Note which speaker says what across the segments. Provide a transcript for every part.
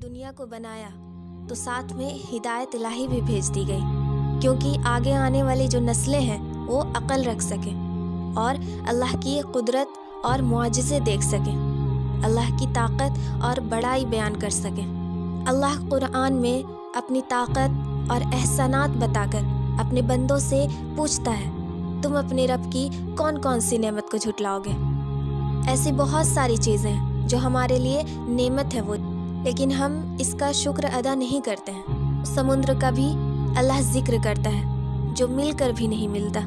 Speaker 1: دنیا کو بنایا تو ساتھ میں ہدایت الہی بھی بھیج دی گئی، کیونکہ آگے آنے والی جو نسلیں ہیں وہ عقل رکھ سکیں اور اللہ کی قدرت اور معجزے دیکھ سکیں، اللہ کی طاقت اور بڑائی بیان کر سکیں۔ اللہ قرآن میں اپنی طاقت اور احسانات بتا کر اپنے بندوں سے پوچھتا ہے، تم اپنے رب کی کون کون سی نعمت کو جھٹلاؤ گے؟ ایسی بہت ساری چیزیں ہیں جو ہمارے لیے نعمت ہے وہ، لیکن ہم اس کا شکر ادا نہیں کرتے ہیں۔ سمندر کا بھی اللہ ذکر کرتا ہے جو مل کر بھی نہیں ملتا۔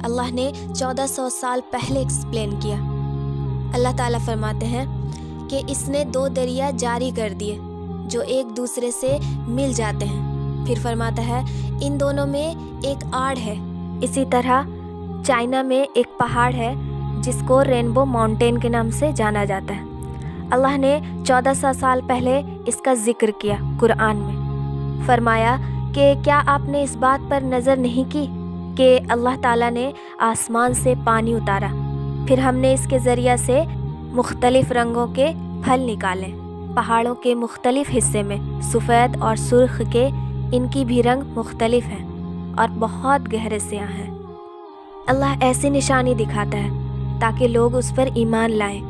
Speaker 1: اللہ نے 1400 سال پہلے ایکسپلین کیا۔ اللہ تعالیٰ فرماتے ہیں کہ اس نے 2 دریا جاری کر دیے جو ایک دوسرے سے مل جاتے ہیں، پھر فرماتا ہے ان دونوں میں ایک آڑ ہے۔ اسی طرح چائنا میں ایک پہاڑ ہے جس کو رینبو ماؤنٹین کے نام سے جانا جاتا ہے۔ اللہ نے 1400 سال پہلے اس کا ذکر کیا قرآن میں۔ فرمایا کہ کیا آپ نے اس بات پر نظر نہیں کی کہ اللہ تعالیٰ نے آسمان سے پانی اتارا، پھر ہم نے اس کے ذریعہ سے مختلف رنگوں کے پھل نکالے، پہاڑوں کے مختلف حصے میں سفید اور سرخ کے ان کی بھی رنگ مختلف ہیں اور بہت گہرے سیاہ ہیں۔ اللہ ایسی نشانی دکھاتا ہے تاکہ لوگ اس پر ایمان لائیں۔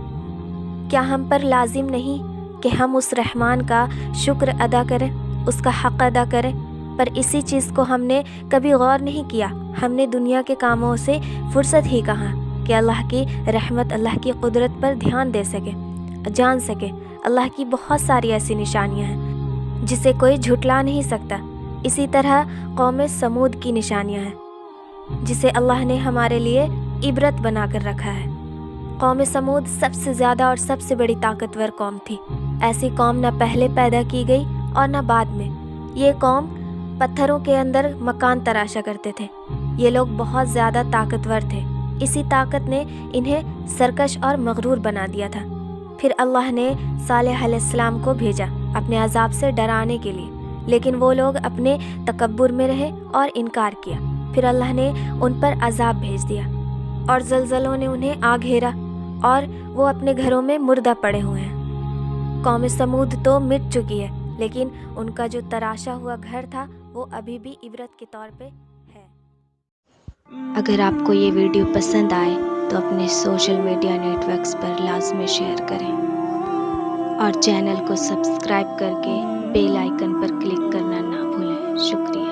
Speaker 1: کیا ہم پر لازم نہیں کہ ہم اس رحمان کا شکر ادا کریں، اس کا حق ادا کریں؟ پر اسی چیز کو ہم نے کبھی غور نہیں کیا۔ ہم نے دنیا کے کاموں سے فرصت ہی کہاں کہ اللہ کی رحمت، اللہ کی قدرت پر دھیان دے سکے، جان سکے۔ اللہ کی بہت ساری ایسی نشانیاں ہیں جسے کوئی جھٹلا نہیں سکتا۔ اسی طرح قوم سمود کی نشانیاں ہیں جسے اللہ نے ہمارے لیے عبرت بنا کر رکھا ہے۔ قوم سمود سب سے زیادہ اور سب سے بڑی طاقتور قوم تھی۔ ایسی قوم نہ پہلے پیدا کی گئی اور نہ بعد میں۔ یہ قوم پتھروں کے اندر مکان تراشا کرتے تھے۔ یہ لوگ بہت زیادہ طاقتور تھے۔ اسی طاقت نے انہیں سرکش اور مغرور بنا دیا تھا۔ پھر اللہ نے صالح علیہ السلام کو بھیجا اپنے عذاب سے ڈرانے کے لیے، لیکن وہ لوگ اپنے تکبر میں رہے اور انکار کیا۔ پھر اللہ نے ان پر عذاب بھیج دیا اور زلزلوں نے انہیں آ گھیرا اور وہ اپنے گھروں میں مردہ پڑے ہوئے ہیں۔ قوم سمود تو مٹ چکی ہے، لیکن ان کا جو تراشا ہوا گھر تھا وہ ابھی بھی عبرت کے طور پہ ہے۔
Speaker 2: اگر آپ کو یہ ویڈیو پسند آئے تو اپنے سوشل میڈیا نیٹ ورکس پر لازمی شیئر کریں اور چینل کو سبسکرائب کر کے بیل آئیکن پر کلک کرنا نہ بھولیں۔ شکریہ۔